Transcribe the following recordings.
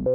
Hi,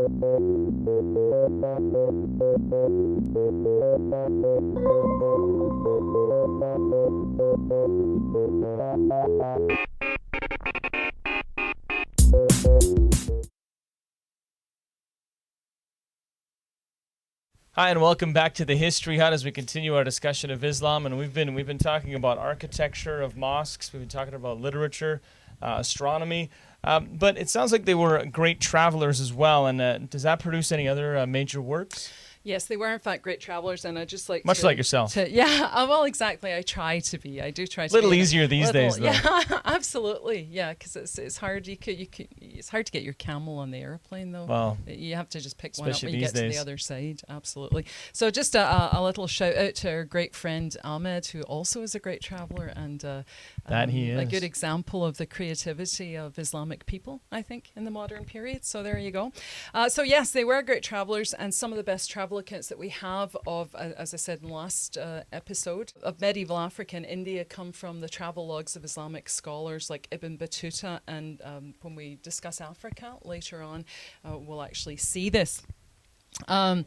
and welcome back to the History Hut as we continue our discussion of Islam. And we've been talking about architecture of mosques. We've been talking about literature, astronomy. But it sounds like they were great travelers as well. And does that produce any other major works? Yes, they were in fact great travelers, and I just like much like yourself. Yeah, well, exactly. I try to be. I do try to. A little easier these days, though. Yeah, absolutely. Yeah, because it's hard. It's hard to get your camel on the airplane, though. Well, you have to just pick one up when you these get days. to the other side. Absolutely. So just a little shout out to our great friend Ahmed, who also is a great traveler and that he is a good example of the creativity of Islamic people, I think, in the modern period. So there you go. So yes, they were great travelers, and some of the best travel accounts that we have of, as I said in the last episode, of medieval Africa and India come from the travel logs of Islamic scholars like Ibn Battuta, and when we discuss Africa later on, we'll actually see this. One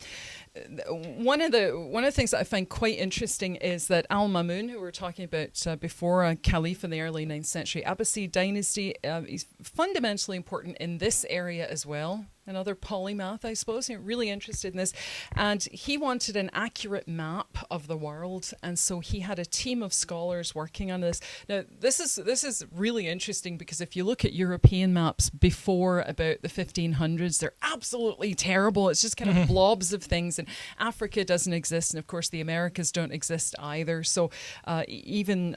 of the things that I find quite interesting is that Al-Mamun, who we were talking about before, Caliph in the early 9th century Abbasid dynasty, is fundamentally important in this area as well. Another polymath, I suppose, really interested in this. And he wanted an accurate map of the world. And so he had a team of scholars working on this. Now, this is really interesting because if you look at European maps before about the 1500s, they're absolutely terrible. It's just kind of blobs of things. And Africa doesn't exist. And of course, the Americas don't exist either. So even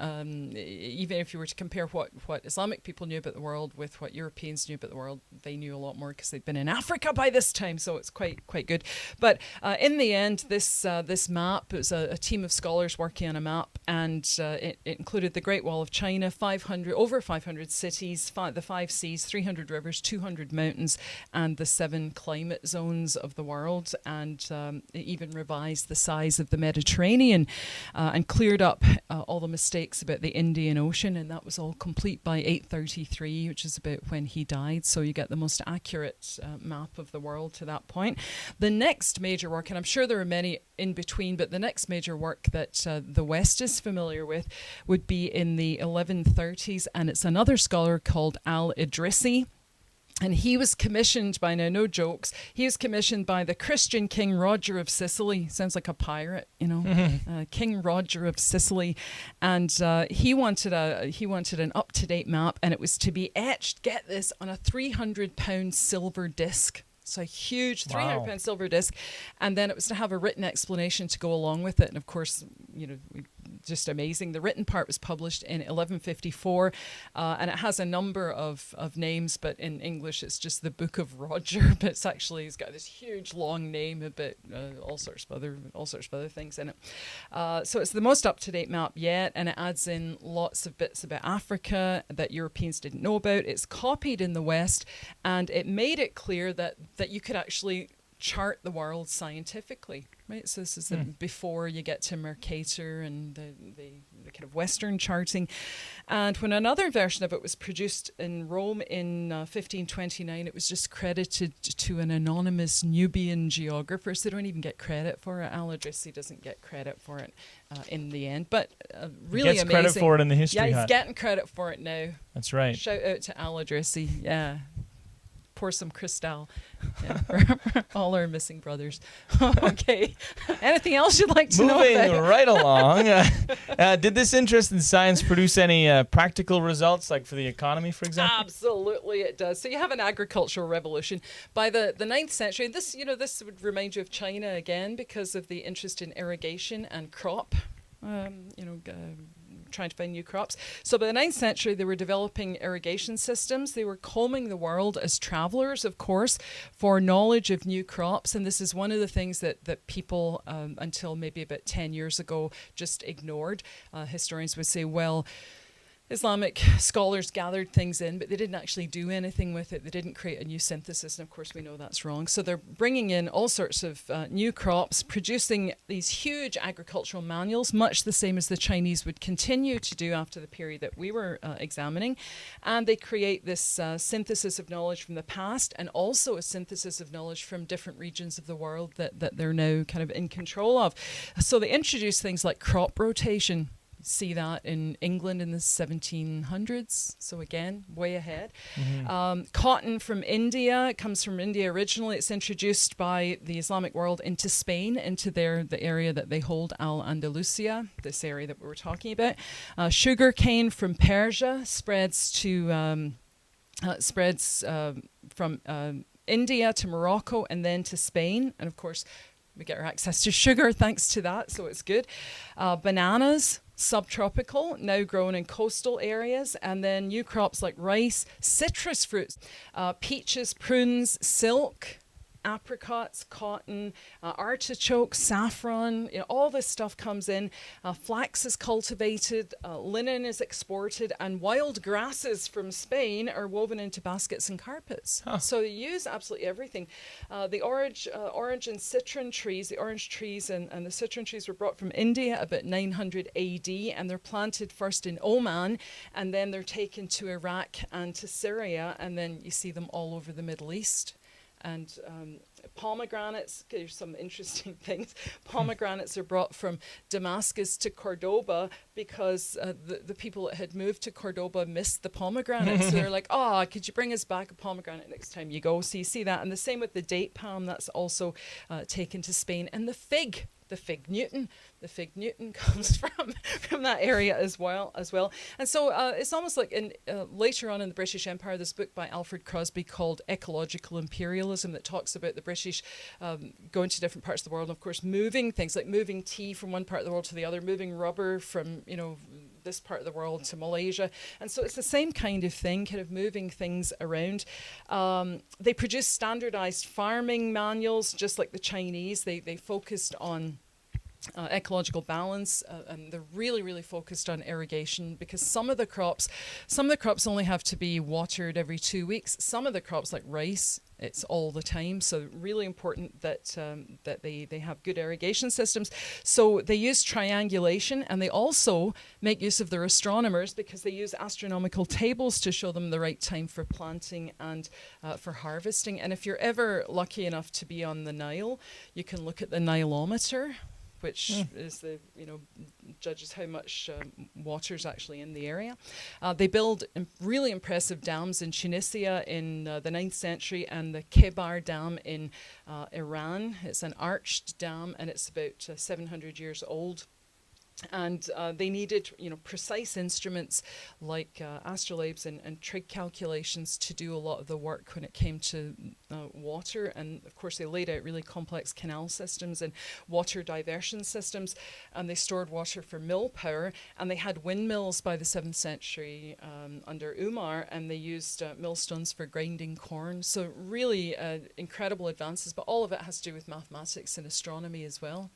if you were to compare what Islamic people knew about the world with what Europeans knew about the world, they knew a lot more because they'd been in Africa by this time, so it's quite good. But in the end, this map, it was a team of scholars working on a map, and it included the Great Wall of China, over 500 cities, the 5 seas, 300 rivers, 200 mountains, and the 7 climate zones of the world, and it even revised the size of the Mediterranean and cleared up all the mistakes about the Indian Ocean, and that was all complete by 833, which is about when he died. So you get the most accurate map of the world to that point. The next major work, and I'm sure there are many in between, but the next major work that the West is familiar with would be in the 1130s, and it's another scholar called al-Idrisi. And he was commissioned by, now no jokes, he was commissioned by the Christian King Roger of Sicily. Sounds like a pirate, you know, King Roger of Sicily. And he wanted an up-to-date map, and it was to be etched, get this, on a 300-pound silver disc. So a huge 300-pound silver disc. And then it was to have a written explanation to go along with it. And of course, you know, just amazing. The written part was published in 1154, and it has a number of names, but in English it's just the Book of Roger. But it's got this huge long name about all sorts of other things in it. So it's the most up-to-date map yet, and it adds in lots of bits about Africa that Europeans didn't know about. It's copied in the West, and it made it clear that you could actually chart the world scientifically, right? So this is before you get to Mercator and the kind of Western charting. And when another version of it was produced in Rome in 1529, it was just credited to an anonymous Nubian geographer. So they don't even get credit for it. Al-Idrisi doesn't get credit for it in the end, but really amazing. He gets credit for it in the History Hut. Yeah, he's getting credit for it now. That's right. Shout out to Al-Idrisi. Yeah. Pour some Cristal for all our missing brothers. Okay. Anything else you'd like to know about? Moving right along. Did this interest in science produce any practical results, like for the economy, for example? Absolutely, it does. So you have an agricultural revolution. By the 9th century, this would remind you of China again because of the interest in irrigation and crop. Trying to find new crops. So by the 9th century, they were developing irrigation systems. They were combing the world as travelers, of course, for knowledge of new crops. And this is one of the things that people, until maybe about 10 years ago, just ignored. Historians would say, well, Islamic scholars gathered things in, but they didn't actually do anything with it. They didn't create a new synthesis, and of course we know that's wrong. So they're bringing in all sorts of new crops, producing these huge agricultural manuals, much the same as the Chinese would continue to do after the period that we were examining. And they create this synthesis of knowledge from the past, and also a synthesis of knowledge from different regions of the world that they're now kind of in control of. So they introduce things like crop rotation. See that in England in the 1700s. So again, way ahead. Cotton from India. It comes from India originally. It's introduced by the Islamic world into Spain, into the area that they hold, Al-Andalusia, this area that we were talking about. Sugar cane from Persia spreads from India to Morocco and then to Spain. And of course, we get our access to sugar thanks to that, so it's good. Bananas, subtropical, now grown in coastal areas, and then new crops like rice, citrus fruits, peaches, prunes, silk, apricots, cotton, artichoke, saffron, all this stuff comes in. Flax is cultivated, linen is exported, and wild grasses from Spain are woven into baskets and carpets. So they use absolutely everything. The orange and citron trees, the orange trees and the citron trees were brought from India about 900 AD, and they're planted first in Oman, and then they're taken to Iraq and to Syria, and then you see them all over the Middle East. And pomegranates, there's some interesting things. Pomegranates are brought from Damascus to Cordoba because the people that had moved to Cordoba missed the pomegranates. So they're like, could you bring us back a pomegranate next time you go? So you see that. And the same with the date palm, that's also taken to Spain. And the fig Newton. The fig Newton comes from that area as well. And so it's almost like later on in the British Empire, this book by Alfred Crosby called Ecological Imperialism that talks about the British going to different parts of the world, and of course moving things like moving tea from one part of the world to the other, moving rubber from this part of the world to Malaysia. And so it's the same kind of thing, kind of moving things around. They produced standardized farming manuals, just like the Chinese. They focused on ecological balance, and they're really focused on irrigation, because some of the crops only have to be watered every 2 weeks. Some of the crops like rice, it's all the time. So really important that they have good irrigation systems. So they use triangulation, and they also make use of their astronomers, because they use astronomical tables to show them the right time for planting and for harvesting. And if you're ever lucky enough to be on the Nile, you can look at the Nilometer, which is judges how much water's actually in the area. They build really impressive dams in Tunisia in the 9th century, and the Kebar Dam in Iran. It's an arched dam, and it's about 700 years old. And they needed, precise instruments like astrolabes and trig calculations to do a lot of the work when it came to water. And of course, they laid out really complex canal systems and water diversion systems, and they stored water for mill power. And they had windmills by the 7th century under Umar, and they used millstones for grinding corn. So really incredible advances, but all of it has to do with mathematics and astronomy as well.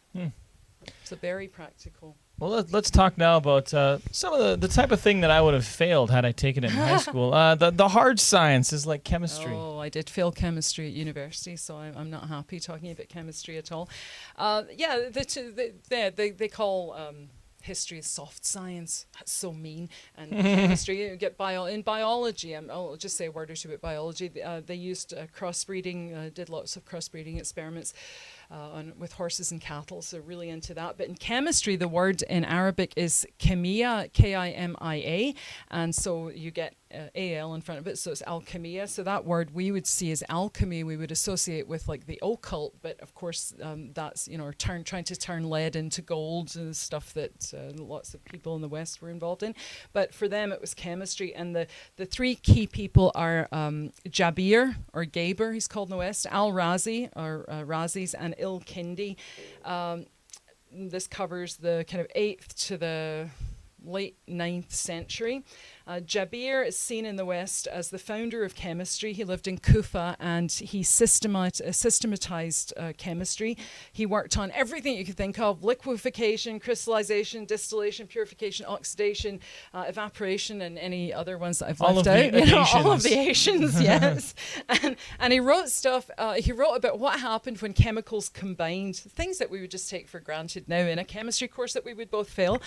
So very practical. Well, let's talk now about some of the type of thing that I would have failed had I taken it in high school. The hard sciences like chemistry. Oh, I did fail chemistry at university, so I'm not happy talking about chemistry at all. They call history is soft science. That's so mean. And chemistry, you get in biology. I'll just say a word or two about biology. They used crossbreeding, did lots of crossbreeding experiments with horses and cattle, so really into that. But in chemistry, the word in Arabic is kimia, K-I-M-I-A, and so you get A-L in front of it, so it's al-kimia. So that word we would see as alchemy, we would associate with like the occult, but of course that's, trying to turn lead into gold and stuff that lots of people in the West were involved in. But for them, it was chemistry, and the three key people are Jabir, or Gaber, he's called in the West, al-razi, or razis, and al-kindi. This covers the kind of 8th to the late 9th century. Jabir is seen in the West as the founder of chemistry. He lived in Kufa and he systematized chemistry. He worked on everything you could think of: liquefaction, crystallization, distillation, purification, oxidation, evaporation, and any other ones that I've left out. All of the Asians, yes. And he wrote stuff. He wrote about what happened when chemicals combined, things that we would just take for granted now in a chemistry course that we would both fail.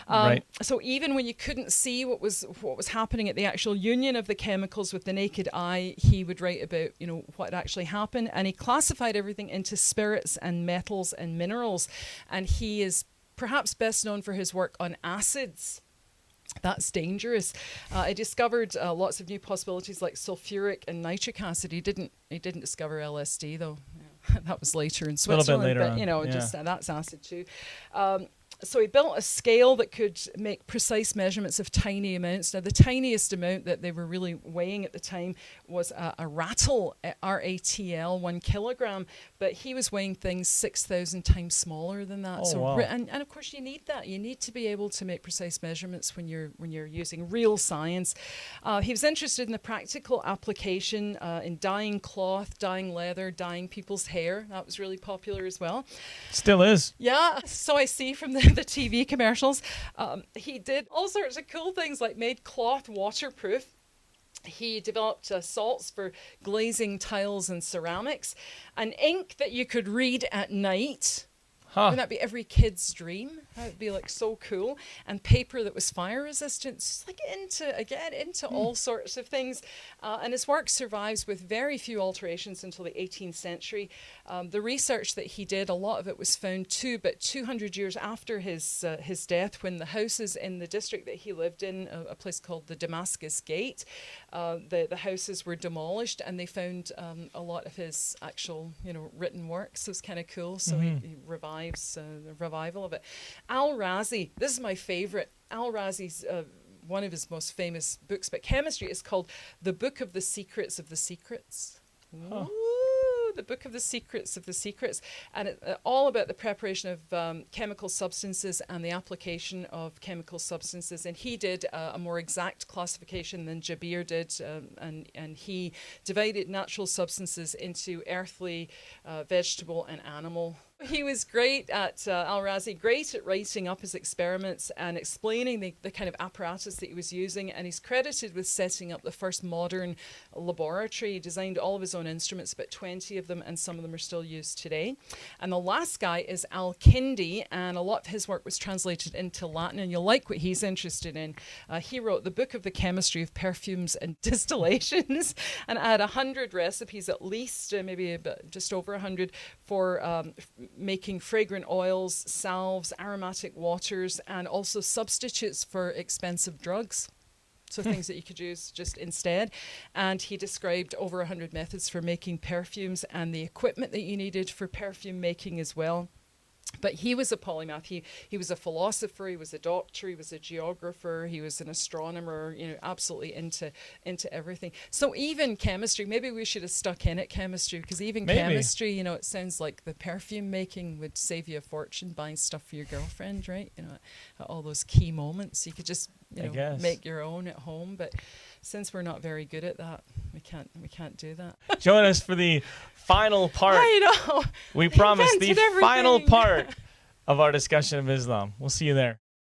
Right. So even when you couldn't see what was happening at the actual union of the chemicals with the naked eye, he would write about, what actually happened. And he classified everything into spirits and metals and minerals. And he is perhaps best known for his work on acids. That's dangerous. He discovered lots of new possibilities like sulfuric and nitric acid. He didn't discover LSD though. Yeah. That was later in Switzerland. A little bit later on. Just that's acid too. So he built a scale that could make precise measurements of tiny amounts. Now, the tiniest amount that they were really weighing at the time was a rattle, R-A-T-L, 1 kilogram. But he was weighing things 6,000 times smaller than that. Oh, wow. And of course, you need that. You need to be able to make precise measurements when you're using real science. He was interested in the practical application in dyeing cloth, dyeing leather, dyeing people's hair. That was really popular as well. Still is. Yeah. So I see from the TV commercials. He did all sorts of cool things, like made cloth waterproof. He developed salts for glazing tiles and ceramics, and ink that you could read at night. Wouldn't that be every kid's dream? That would be like so cool. And paper that was fire resistant, just like into all sorts of things. And his work survives with very few alterations until the 18th century. The research that he did, a lot of it was found but 200 years after his death, when the houses in the district that he lived in, a place called the Damascus Gate, the houses were demolished, and they found a lot of his actual, written works. So it's kind of cool. So he revives the revival of it. Al-Razi, this is my favorite. Al-Razi's one of his most famous books about chemistry is called The Book of the Secrets of the Secrets. Ooh, The Book of the Secrets of the Secrets. And it's all about the preparation of chemical substances and the application of chemical substances. And he did a more exact classification than Jabir did. And he divided natural substances into earthly, vegetable, and animal. He was great at, al-Razi, great at writing up his experiments and explaining the kind of apparatus that he was using, and he's credited with setting up the first modern laboratory. He designed all of his own instruments, about 20 of them, and some of them are still used today. And the last guy is al-Kindi, and a lot of his work was translated into Latin, and you'll like what he's interested in. He wrote the Book of the Chemistry of Perfumes and Distillations, and had 100 recipes, at least, maybe just over 100, for making fragrant oils, salves, aromatic waters, and also substitutes for expensive drugs. So things that you could use just instead. And he described over 100 methods for making perfumes and the equipment that you needed for perfume making as well. But he was a polymath. He was a philosopher, he was a doctor, he was a geographer, he was an astronomer, absolutely into everything. So even chemistry, maybe we should have stuck in at chemistry, because even chemistry, it sounds like the perfume making would save you a fortune buying stuff for your girlfriend, right? At all those key moments. You could just make your own at home, but since we're not very good at that, we can't do that. Join us for the final part. I know. We promise the final part of our discussion of Islam. We'll see you there.